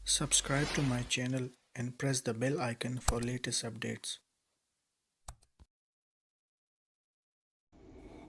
Subscribe to my channel and press the bell icon for latest updates.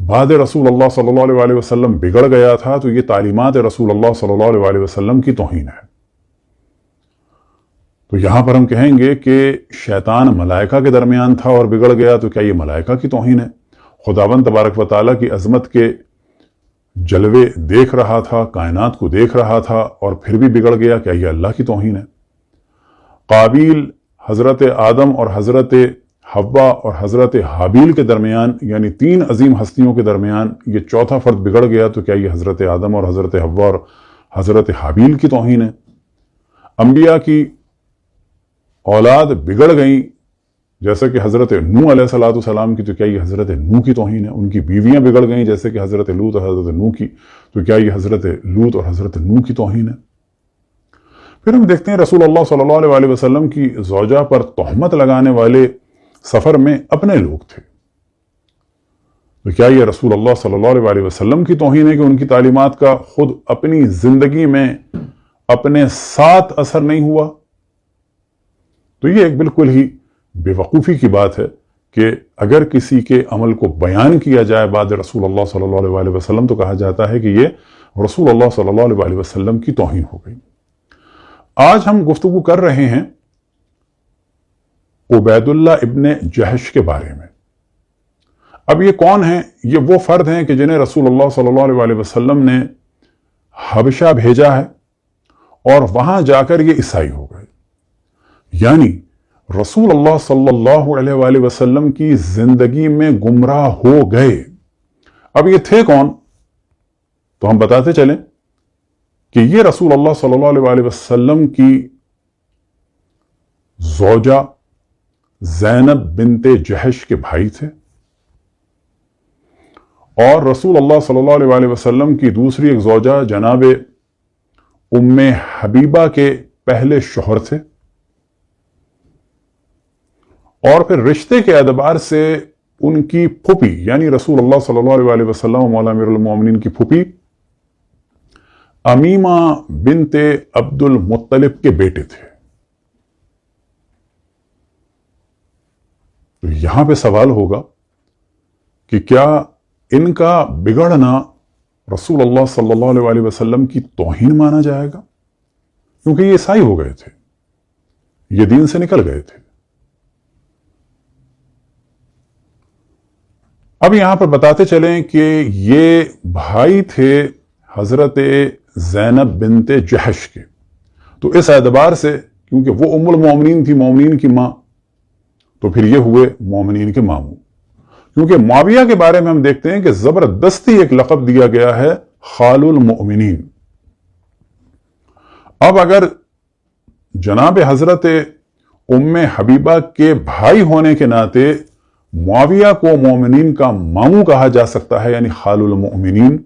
بعد رسول اللہ صلی اللہ علیہ وسلم بگڑ گیا تھا تو یہ تعلیمات رسول اللہ صلی اللہ علیہ وسلم کی توہین ہے۔ تو یہاں پر ہم کہیں گے کہ شیطان ملائکہ کے درمیان تھا اور بگڑ گیا تو کیا یہ ملائکہ کی توہین ہے؟ خداوند تبارک و تعالیٰ کی عظمت کے جلوے دیکھ رہا تھا، کائنات کو دیکھ رہا تھا اور پھر بھی بگڑ گیا، کیا یہ اللہ کی توہین ہے؟ قابیل حضرت آدم اور حضرت حوا اور حضرت حابیل کے درمیان، یعنی 3 عظیم ہستیوں کے درمیان یہ چوتھا فرد بگڑ گیا تو کیا یہ حضرت آدم اور حضرت حوا اور حضرت حابیل کی توہین ہے؟ انبیاء کی اولاد بگڑ گئیں جیسے کہ حضرت نوح علیہ السلام کی، تو کیا یہ حضرت نوح کی توہین ہے؟ ان کی بیویاں بگڑ گئیں جیسے کہ حضرت لوط اور حضرت نوح کی، تو کیا یہ حضرت لوط اور حضرت نوح کی توہین ہے؟ پھر ہم دیکھتے ہیں رسول اللہ صلی اللہ علیہ وسلم کی زوجہ پر تہمت لگانے والے سفر میں اپنے لوگ تھے، تو کیا یہ رسول اللہ صلی اللہ علیہ وسلم کی توہین ہے کہ ان کی تعلیمات کا خود اپنی زندگی میں اپنے ساتھ اثر نہیں ہوا؟ تو یہ ایک بالکل ہی بے وقوفی کی بات ہے کہ اگر کسی کے عمل کو بیان کیا جائے بعد رسول اللہ صلی اللہ علیہ وسلم تو کہا جاتا ہے کہ یہ رسول اللہ صلی اللہ علیہ وسلم کی توہین ہو گئی۔ آج ہم گفتگو کر رہے ہیں عبید اللہ ابن جہش کے بارے میں۔ اب یہ کون ہیں؟ یہ وہ فرد ہیں کہ جنہیں رسول اللہ صلی اللہ علیہ وسلم نے حبشہ بھیجا ہے اور وہاں جا کر یہ عیسائی ہو گئے، یعنی رسول اللہ صلی اللہ علیہ وسلم کی زندگی میں گمراہ ہو گئے۔ اب یہ تھے کون؟ تو ہم بتاتے چلیں کہ یہ رسول اللہ صلی اللہ علیہ وسلم کی زوجہ زینب بنت جہش کے بھائی تھے، اور رسول اللہ صلی اللہ علیہ وسلم کی دوسری ایک زوجہ جناب ام حبیبہ کے پہلے شوہر تھے، اور پھر رشتے کے اعتبار سے ان کی پھوپھی یعنی رسول اللہ صلی اللہ علیہ وسلم مولا امیر المومنین کی پھوپھی امیمہ بنت عبد المطلب کے بیٹے تھے۔ تو یہاں پہ سوال ہوگا کہ کیا ان کا بگڑنا رسول اللہ صلی اللہ علیہ وسلم کی توہین مانا جائے گا؟ کیونکہ یہ عیسائی ہو گئے تھے، یہ دین سے نکل گئے تھے۔ اب یہاں پر بتاتے چلیں کہ یہ بھائی تھے حضرت زینب بنت جہش کے، تو اس اعتبار سے کیونکہ وہ ام المومنین تھی، مومنین کی ماں، تو پھر یہ ہوئے مومنین کے ماموں۔ کیونکہ معاویہ کے بارے میں ہم دیکھتے ہیں کہ زبردستی ایک لقب دیا گیا ہے خال المؤمنین۔ اب اگر جناب حضرت ام حبیبہ کے بھائی ہونے کے ناطے معاویہ کو مومنین کا ماموں کہا جا سکتا ہے یعنی خال المؤمنین،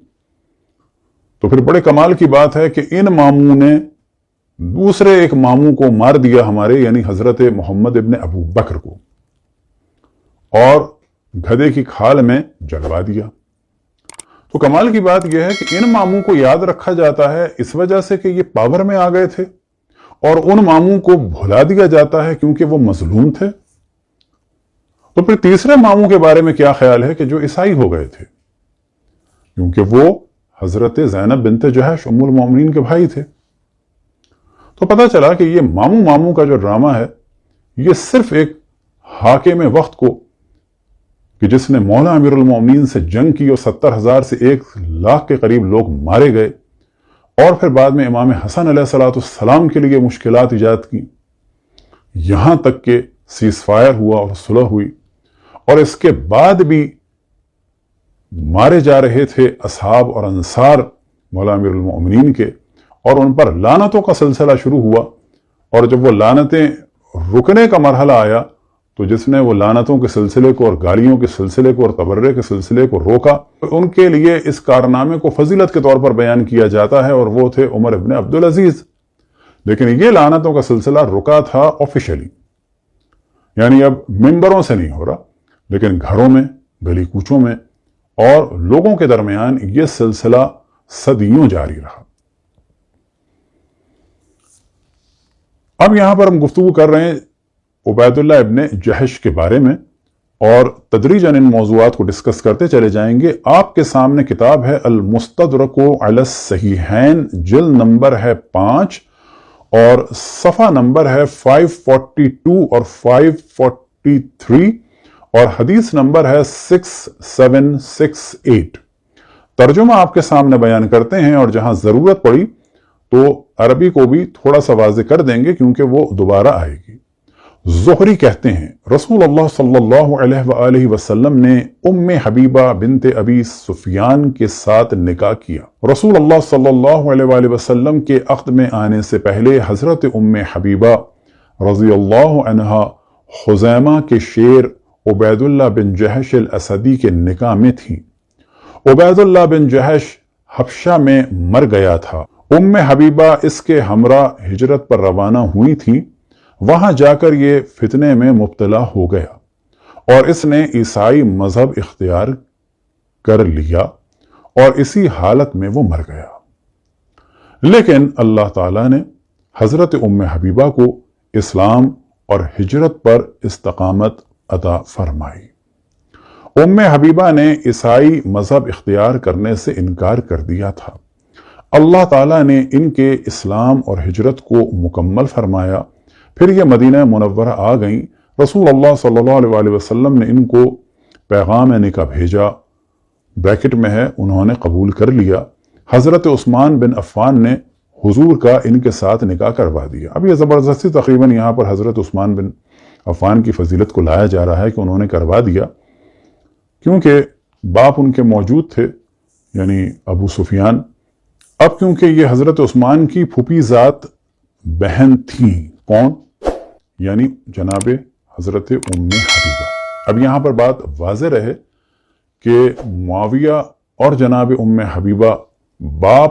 تو پھر بڑے کمال کی بات ہے کہ ان ماموں نے دوسرے ایک ماموں کو مار دیا ہمارے یعنی حضرت محمد ابن ابو بکر کو، اور گدھے کی کھال میں جلوا دیا۔ تو کمال کی بات یہ ہے کہ ان ماموں کو یاد رکھا جاتا ہے اس وجہ سے کہ یہ پاور میں آ گئے تھے، اور ان ماموں کو بھلا دیا جاتا ہے کیونکہ وہ مظلوم تھے۔ تو پھر تیسرے ماموں کے بارے میں کیا خیال ہے کہ جو عیسائی ہو گئے تھے، کیونکہ وہ حضرت زینب بنت جہش ام المومنین کے بھائی تھے۔ تو پتہ چلا کہ یہ ماموں کا جو ڈرامہ ہے یہ صرف ایک حاکم وقت کو کہ جس نے مولا امیر المومنین سے جنگ کی اور 70,000 سے 1,00,000 کے قریب لوگ مارے گئے، اور پھر بعد میں امام حسن علیہ السلام کے لیے مشکلات ایجاد کی، یہاں تک کہ سیز فائر ہوا اور صلح ہوئی، اور اس کے بعد بھی مارے جا رہے تھے اصحاب اور انصار مولا امیر المؤمنین کے، اور ان پر لعنتوں کا سلسلہ شروع ہوا، اور جب وہ لعنتیں رکنے کا مرحلہ آیا تو جس نے وہ لعنتوں کے سلسلے کو اور گالیوں کے سلسلے کو اور تبرے کے سلسلے کو روکا، ان کے لیے اس کارنامے کو فضیلت کے طور پر بیان کیا جاتا ہے، اور وہ تھے عمر ابن عبدالعزیز۔ لیکن یہ لعنتوں کا سلسلہ رکا تھا آفیشلی، یعنی اب ممبروں سے نہیں ہو رہا، لیکن گھروں میں، گلی کوچوں میں اور لوگوں کے درمیان یہ سلسلہ صدیوں جاری رہا۔ اب یہاں پر ہم گفتگو کر رہے ہیں عبید اللہ ابن جہش کے بارے میں، اور تدریجاً ان موضوعات کو ڈسکس کرتے چلے جائیں گے۔ آپ کے سامنے کتاب ہے المستدرک علی الصحیحین، جلد نمبر ہے 5 اور صفحہ نمبر ہے 542 اور 543 اور حدیث نمبر ہے 6768۔ ترجمہ آپ کے سامنے بیان کرتے ہیں، اور جہاں ضرورت پڑی تو عربی کو بھی تھوڑا سا واضح کر دیں گے کیونکہ وہ دوبارہ آئے گی۔ زہری کہتے ہیں رسول اللہ صلی اللہ علیہ وآلہ وسلم نے ام حبیبہ بنت ابی سفیان کے ساتھ نکاح کیا۔ رسول اللہ صلی اللہ علیہ وآلہ وسلم کے عقد میں آنے سے پہلے حضرت ام حبیبہ رضی اللہ عنہا خزیمہ کے شیر عبید اللہ بن جہش الاسدی کے نکاح میں تھی۔ عبید اللہ بن جہش حبشہ میں مر گیا تھا۔ ام حبیبہ اس کے ہمراہ ہجرت پر روانہ ہوئی تھی۔ وہاں جا کر یہ فتنے میں مبتلا ہو گیا اور اس نے عیسائی مذہب اختیار کر لیا اور اسی حالت میں وہ مر گیا۔ لیکن اللہ تعالیٰ نے حضرت ام حبیبہ کو اسلام اور ہجرت پر استقامت عطا فرمائی۔ ام حبیبہ نے عیسائی مذہب اختیار کرنے سے انکار کر دیا تھا۔ اللہ تعالیٰ نے ان کے اسلام اور ہجرت کو مکمل فرمایا۔ پھر یہ مدینہ منورہ آ گئیں۔ رسول اللہ صلی اللہ علیہ وآلہ وسلم نے ان کو پیغام نکاح بھیجا، بریکٹ میں ہے انہوں نے قبول کر لیا۔ حضرت عثمان بن عفان نے حضور کا ان کے ساتھ نکاح کروا دیا۔ اب یہ زبردستی تقریباً یہاں پر حضرت عثمان بن عفان کی فضیلت کو لایا جا رہا ہے کہ انہوں نے کروا دیا، کیونکہ باپ ان کے موجود تھے، یعنی ابو سفیان۔ اب کیونکہ یہ حضرت عثمان کی پھوپھی ذات بہن تھیں، کون؟ یعنی جناب حضرت ام حبیبہ۔ اب یہاں پر بات واضح رہے کہ معاویہ اور جناب ام حبیبہ باپ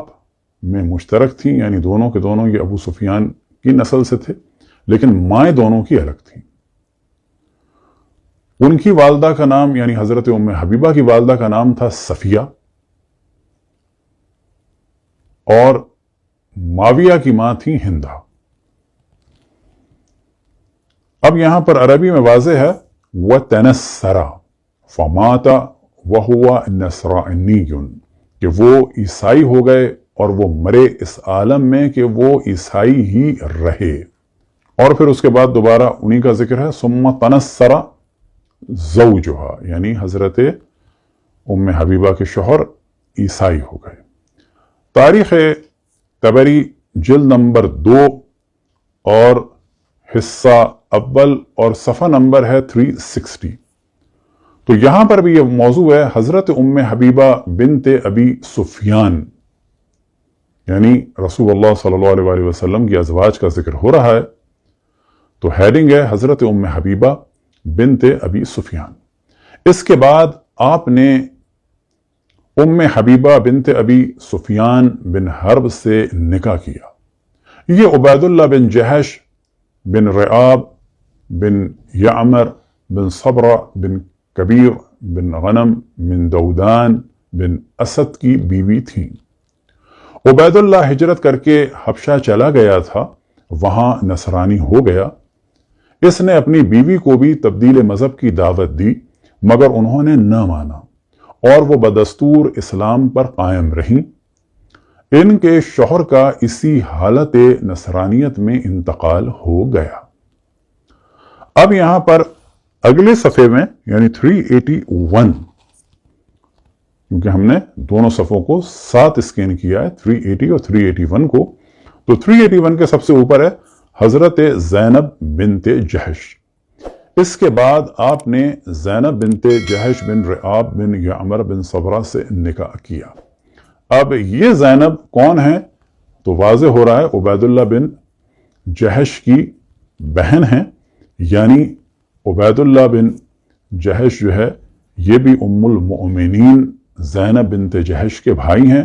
میں مشترک تھیں، یعنی دونوں کے دونوں یہ ابو سفیان کی نسل سے تھے، لیکن مائیں دونوں کی الگ تھیں۔ ان کی والدہ کا نام، یعنی حضرت ام حبیبہ کی والدہ کا نام تھا صفیہ، اور معاویہ کی ماں تھی ہندہ۔ اب یہاں پر عربی میں واضح ہے وَتَنَسَّرَ فَمَاتَ وَهُوَ نَصْرَانِيٌّ، کہ وہ عیسائی ہو گئے اور وہ مرے اس عالم میں کہ وہ عیسائی ہی رہے۔ اور پھر اس کے بعد دوبارہ انہی کا ذکر ہے ثُمَّ تَنَسَّرَ زَوْجُهَا، یعنی حضرت ام حبیبہ کے شوہر عیسائی ہو گئے۔ تاریخ طبری جلد نمبر 2 اور حصہ اول اور صفحہ نمبر ہے 360۔ تو یہاں پر بھی یہ موضوع ہے حضرت ام حبیبہ بنت ابی سفیان، یعنی رسول اللہ صلی اللہ علیہ وآلہ وسلم کی ازواج کا ذکر ہو رہا ہے، تو ہیڈنگ ہے حضرت ام حبیبہ بنت ابی سفیان۔ اس کے بعد آپ نے ام حبیبہ بنت ابی سفیان بن حرب سے نکاح کیا۔ یہ عبید اللہ بن جہش بن رعاب بن یعمر بن صبرہ بن کبیر بن غنم بن دودان بن اسد کی بیوی تھیں۔ عبید اللہ ہجرت کر کے حبشہ چلا گیا تھا، وہاں نصرانی ہو گیا۔ اس نے اپنی بیوی کو بھی تبدیل مذہب کی دعوت دی، مگر انہوں نے نہ مانا اور وہ بدستور اسلام پر قائم رہیں۔ ان کے شوہر کا اسی حالت نصرانیت میں انتقال ہو گیا۔ اب یہاں پر اگلے صفحے میں یعنی 381، کیونکہ ہم نے دونوں صفحوں کو ساتھ اسکین کیا ہے، 380 اور 381 کو، تو 381 کے سب سے اوپر ہے حضرت زینب بنت جہش۔ اس کے بعد آپ نے زینب بنت جہش بن رعاب بن یعمر بن صبرہ سے نکاح کیا۔ اب یہ زینب کون ہے؟ تو واضح ہو رہا ہے عبید اللہ بن جہش کی بہن ہیں، یعنی عبید اللہ بن جہش جو ہے یہ بھی ام المؤمنین زینب بنت جہش کے بھائی ہیں۔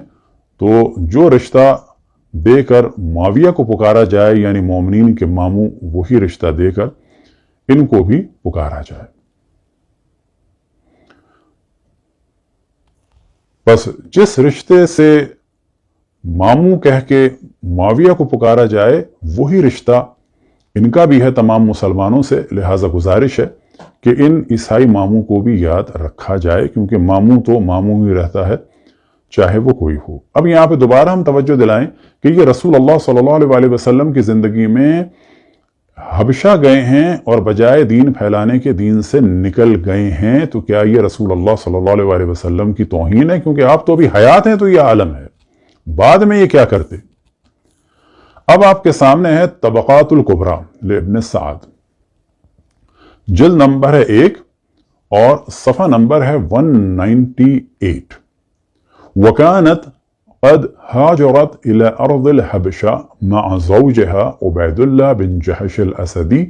تو جو رشتہ دے کر معاویہ کو پکارا جائے، یعنی مومنین کے ماموں، وہی رشتہ دے کر ان کو بھی پکارا جائے۔ بس جس رشتے سے ماموں کہہ کے معاویہ کو پکارا جائے وہی رشتہ ان کا بھی ہے تمام مسلمانوں سے، لہٰذا گزارش ہے کہ ان عیسائی ماموں کو بھی یاد رکھا جائے، کیونکہ ماموں تو ماموں ہی رہتا ہے چاہے وہ کوئی ہو۔ اب یہاں پہ دوبارہ ہم توجہ دلائیں کہ یہ رسول اللہ صلی اللہ علیہ وسلم کی زندگی میں حبشہ گئے ہیں اور بجائے دین پھیلانے کے دین سے نکل گئے ہیں، تو کیا یہ رسول اللہ صلی اللہ علیہ وسلم کی توہین ہے؟ کیونکہ آپ تو ابھی حیات ہیں تو یہ عالم ہے، بعد میں یہ کیا کرتے؟ اب آپ کے سامنے ہے طبقات الکبریٰ لابن سعد، جلد نمبر ہے 1 اور صفحہ نمبر ہے 198۔ وَكَانَتْ قد هاجرت إلى أرض الحبشة مع زوجها عبید اللہ بن جحش الاسدی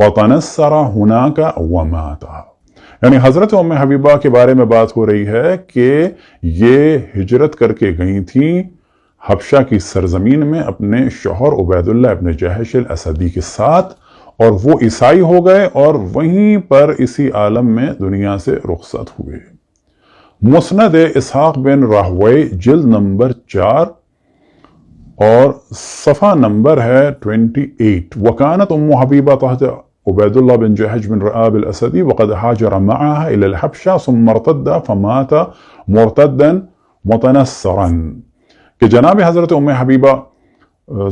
فتنصر هناك ومات۔ یعنی حضرت ام حبیبہ کے بارے میں بات ہو رہی ہے کہ یہ ہجرت کر کے گئی تھیں حبشہ کی سرزمین میں اپنے شوہر عبید اللہ ابن جحش الاسدی کے ساتھ، اور وہ عیسائی ہو گئے اور وہیں پر اسی عالم میں دنیا سے رخصت ہوئے۔ مسند اسحاق بن راہوی جلد نمبر 4 اور صفحہ نمبر ہے 28۔ وکانت ام حبیبہ تحت عبید اللہ بن جحش بن رعاب الاسدی وقد حاجر معها الى الحبشہ ثم ارتد فمات مرتدا متنصرا، کہ جناب حضرت ام حبیبہ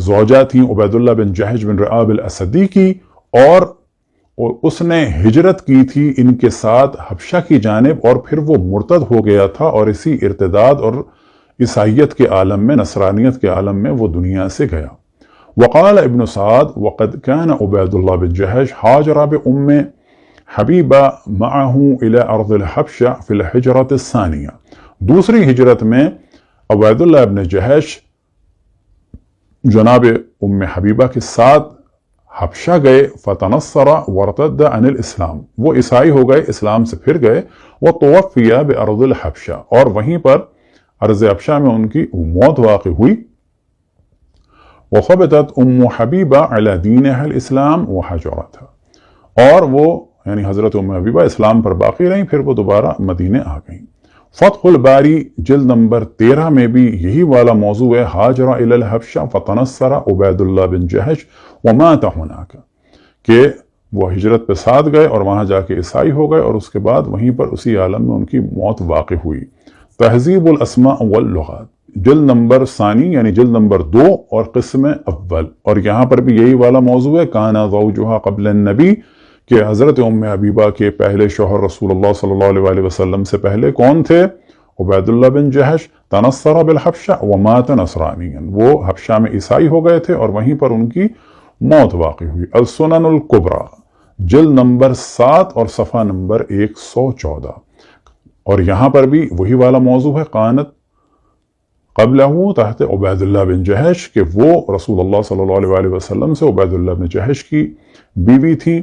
زوجہ تھیں عبید اللہ بن جحش بن رعاب الاسدی کی، اور اس نے ہجرت کی تھی ان کے ساتھ حبشہ کی جانب، اور پھر وہ مرتد ہو گیا تھا اور اسی ارتداد اور عیسائیت کے عالم میں، نصرانیت کے عالم میں وہ دنیا سے گیا۔ وقال ابن سعد وقد كان عبید اللہ بن جحش حاجر بأم حبیبہ معه الى ارض الحبشہ فی الحجرۃ الثانیہ، دوسری ہجرت میں عبید اللہ ابن جحش جناب ام حبیبہ کے ساتھ حبشہ گئے، فتنصر وارتد عن الاسلام، وہ عیسائی ہو گئے، اسلام سے پھر گئے، وتوفی بارض الحبشہ، اور وہیں پر ارض حبشہ میں ان کی موت واقع ہوئی۔ وثبتت ام حبیبہ علی دینها الاسلام وحجرتها، اور وہ یعنی حضرت ام حبیبہ اسلام پر باقی رہیں، پھر وہ دوبارہ مدینے آ گئیں۔ فتح الباری جلد نمبر 13 میں بھی یہی والا موضوع ہے، حاجر الی الحبشہ فتنصر عبید اللہ بن جحش ومات هناك، کہ وہ ہجرت پہ ساتھ گئے اور وہاں جا کے عیسائی ہو گئے، اور اس کے بعد وہیں پر اسی عالم میں ان کی موت واقع ہوئی۔ تہذیب الاسماء واللغات جلد نمبر ثانی یعنی جلد نمبر 2 اور قسم اول، اور یہاں پر بھی یہی والا موضوع ہے، کانا زوجها قبل النبی، کہ حضرت ام حبیبہ کے پہلے شوہر رسول اللہ صلی اللہ علیہ وسلم سے پہلے کون تھے؟ عبید اللہ بن جحش، تنصر بالحبشہ ومات نصرانیا، وہ حبشہ میں عیسائی ہو گئے تھے اور وہیں پر ان کی موت واقع ہوئی۔ السنن الکبریٰ جلد نمبر 7 اور صفحہ نمبر 114، اور یہاں پر بھی وہی والا موضوع ہے، قانت قبلہ تحت عبید اللہ بن جحش، کہ وہ رسول اللہ صلی اللہ علیہ وسلم سے عبید اللہ بن جحش کی بیوی تھی،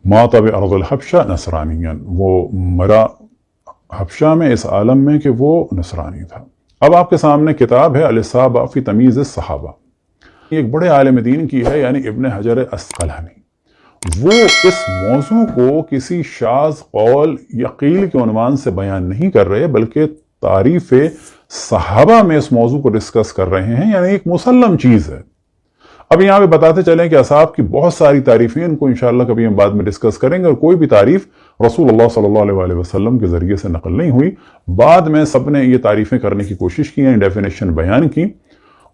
مات بارض الحبشہ نصرانیا، وہ مرا حبشہ میں اس عالم میں کہ وہ نصرانی تھا۔ اب آپ کے سامنے کتاب ہے الاصابہ فی تمییز الصحابہ، یہ ایک بڑے عالم دین کی ہے، یعنی ابن حجر عسقلانی۔ وہ اس موضوع کو کسی شاذ قول یا قیل کے عنوان سے بیان نہیں کر رہے، بلکہ تعریف صحابہ میں اس موضوع کو ڈسکس کر رہے ہیں، یعنی ایک مسلم چیز ہے۔ اب یہاں پہ بتاتے چلیں کہ اصحاب کی بہت ساری تعریفیں، ان کو انشاءاللہ کبھی ہم بعد میں ڈسکس کریں گے، اور کوئی بھی تعریف رسول اللہ صلی اللہ علیہ وسلم کے ذریعے سے نقل نہیں ہوئی، بعد میں سب نے یہ تعریفیں کرنے کی کوشش کی ہیں، ڈیفینیشن بیان کی،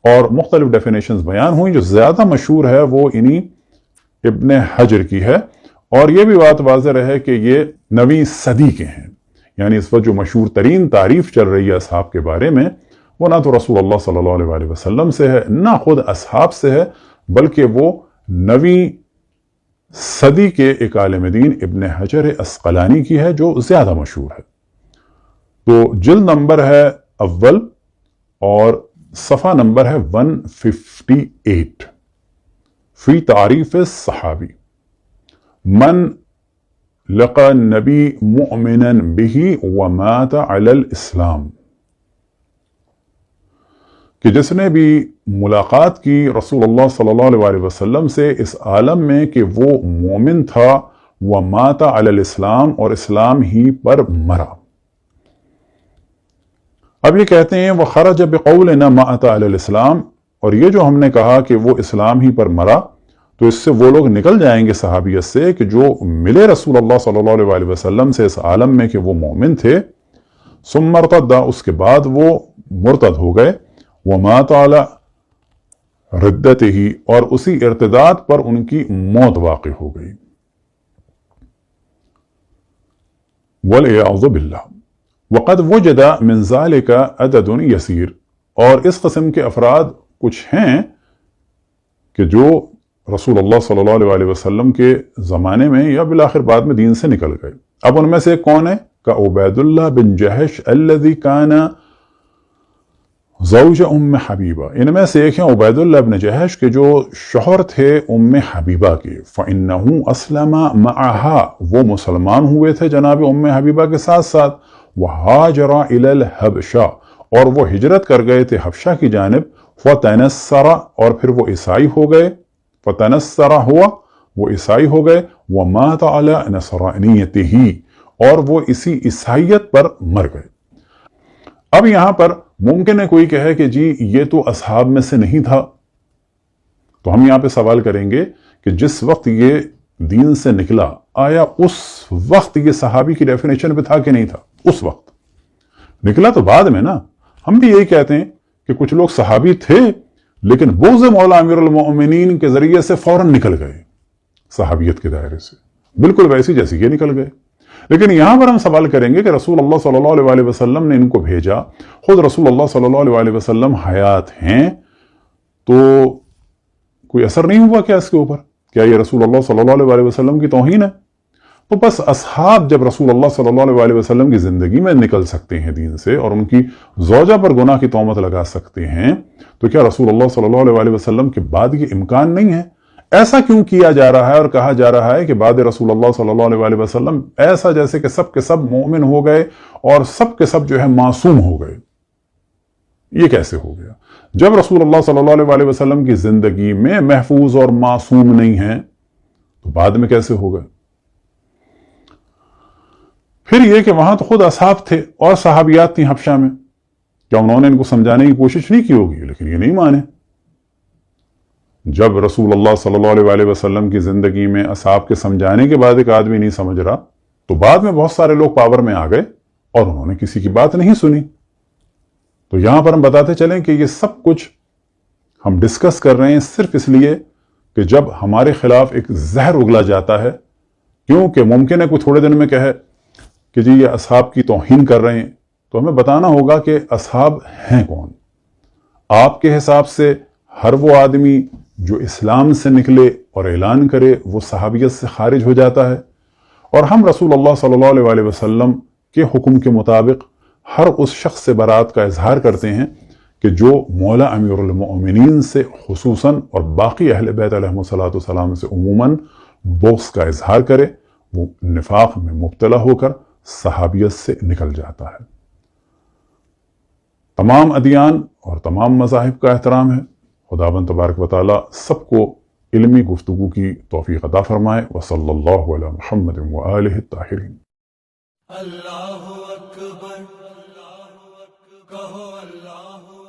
اور مختلف ڈیفینیشنز بیان ہوئی۔ جو زیادہ مشہور ہے وہ انہی ابن حجر کی ہے، اور یہ بھی بات واضح رہے کہ یہ 9ویں صدی کے ہیں، یعنی اس وقت جو مشہور ترین تعریف چل رہی ہے اصحاب کے بارے میں، وہ نہ تو رسول اللہ صلی اللہ علیہ وسلم سے ہے، نہ خود اصحاب سے ہے، بلکہ وہ 9ویں صدی کے ایک عالم دین ابن حجر عسقلانی کی ہے، جو زیادہ مشہور ہے۔ تو جلد نمبر ہے اول اور صفحہ نمبر ہے 158، فی تعریف الصحابی، من لقى النبی مؤمنا به ومات علی الاسلام، کہ جس نے بھی ملاقات کی رسول اللہ صلی اللہ علیہ وسلم سے اس عالم میں کہ وہ مومن تھا، ومات علی الاسلام، اور اسلام ہی پر مرا۔ اب یہ کہتے ہیں وَخَرَجَ بِقَوْلِنَا مَاتَ عَلَى الْإِسْلَامِ، اور یہ جو ہم نے کہا کہ وہ اسلام ہی پر مرا، تو اس سے وہ لوگ نکل جائیں گے صحابیت سے کہ جو ملے رسول اللہ صلی اللہ علیہ وسلم سے اس عالم میں کہ وہ مومن تھے، ثم ارتد، اس کے بعد وہ مرتد ہو گئے، ومات علی ردتہ، اور اسی ارتداد پر ان کی موت واقع ہو گئی، والعیاذ باللہ۔ وقد وجد من ذلك عدد یسیر، اور اس قسم کے افراد کچھ ہیں کہ جو رسول اللہ صلی اللہ علیہ وسلم کے زمانے میں یا بالآخر بعد میں دین سے نکل گئے۔ اب ان میں سے ایک کون ہے؟ کہ عبید اللہ بن جہش الذی کان زوج ام حبیبہ، ان میں سے ایک ہیں عبید اللہ بن جہش کے جو شوہر تھے ام حبیبہ کے، فإنہ اسلم معہا، وہ مسلمان ہوئے تھے جناب ام حبیبہ کے ساتھ ساتھ، وہاجر الی الحبشہ، اور وہ ہجرت کر گئے تھے حبشہ کی جانب، فتنصر، اور پھر وہ عیسائی ہو گئے، فتنصر ہوا، وہ عیسائی ہو گئے، ومات علی نصرانیتہ، اور وہ اسی عیسائیت پر مر گئے۔ اب یہاں پر ممکن ہے کوئی کہے کہ جی یہ تو اصحاب میں سے نہیں تھا، تو ہم یہاں پہ سوال کریں گے کہ جس وقت یہ دین سے نکلا، آیا اس وقت یہ صحابی کی ڈیفینیشن پہ تھا کہ نہیں تھا؟ اس وقت نکلا تو بعد میں نا۔ ہم بھی یہی کہتے ہیں کہ کچھ لوگ صحابی تھے لیکن بغض مولا امیر المؤمنین کے ذریعے سے فوراً نکل گئے صحابیت کے دائرے سے، بالکل ویسی جیسی یہ نکل گئے۔ لیکن یہاں پر ہم سوال کریں گے کہ رسول اللہ صلی اللہ علیہ وسلم نے ان کو بھیجا، خود رسول اللہ صلی اللہ علیہ وسلم حیات ہیں، تو کوئی اثر نہیں ہوا کیا اس کے اوپر؟ کیا یہ رسول اللہ صلی اللہ علیہ وسلم کی توہین ہے؟ تو بس اصحاب جب رسول اللہ صلی اللہ علیہ وسلم کی زندگی میں نکل سکتے ہیں دین سے اور ان کی زوجہ پر گناہ کی تہمت لگا سکتے ہیں، تو کیا رسول اللہ صلی اللہ علیہ وسلم کے بعد یہ امکان نہیں ہے؟ ایسا کیوں کیا جا رہا ہے اور کہا جا رہا ہے کہ بعد رسول اللہ صلی اللہ علیہ وسلم ایسا جیسے کہ سب کے سب مومن ہو گئے اور سب کے سب جو ہے معصوم ہو گئے؟ یہ کیسے ہو گیا جب رسول اللہ صلی اللہ علیہ وسلم کی زندگی میں محفوظ اور معصوم نہیں ہیں، تو بعد میں کیسے ہو گئے؟ پھر یہ کہ وہاں تو خود اصحاب تھے اور صحابیات تھیں حبشہ میں، کیا انہوں نے ان کو سمجھانے کی کوشش نہیں کی ہوگی؟ لیکن یہ نہیں مانے۔ جب رسول اللہ صلی اللہ علیہ وسلم کی زندگی میں اصحاب کے سمجھانے کے بعد ایک آدمی نہیں سمجھ رہا، تو بعد میں بہت سارے لوگ پاور میں آ گئے اور انہوں نے کسی کی بات نہیں سنی۔ تو یہاں پر ہم بتاتے چلیں کہ یہ سب کچھ ہم ڈسکس کر رہے ہیں صرف اس لیے کہ جب ہمارے خلاف ایک زہر اگلا جاتا ہے، کیونکہ ممکن ہے کوئی تھوڑے دن میں کہے کہ جی یہ اصحاب کی توہین کر رہے ہیں، تو ہمیں بتانا ہوگا کہ اصحاب ہیں کون۔ آپ کے حساب سے ہر وہ آدمی جو اسلام سے نکلے اور اعلان کرے وہ صحابیت سے خارج ہو جاتا ہے، اور ہم رسول اللہ صلی اللہ علیہ وسلم کے حکم کے مطابق ہر اس شخص سے برات کا اظہار کرتے ہیں کہ جو مولا امیر المؤمنین سے خصوصاً اور باقی اہل بیت علیہ السلام سے عموماً بغض کا اظہار کرے، وہ نفاق میں مبتلا ہو کر صحابیت سے نکل جاتا ہے۔ تمام ادیان اور تمام مذاہب کا احترام ہے۔ خداوند تبارک و تعالی سب کو علمی گفتگو کی توفیق عطا فرمائے۔ وصلی اللہ علی محمد وآلہ الطاہرین۔ اللہ اکبر، کہو اللہ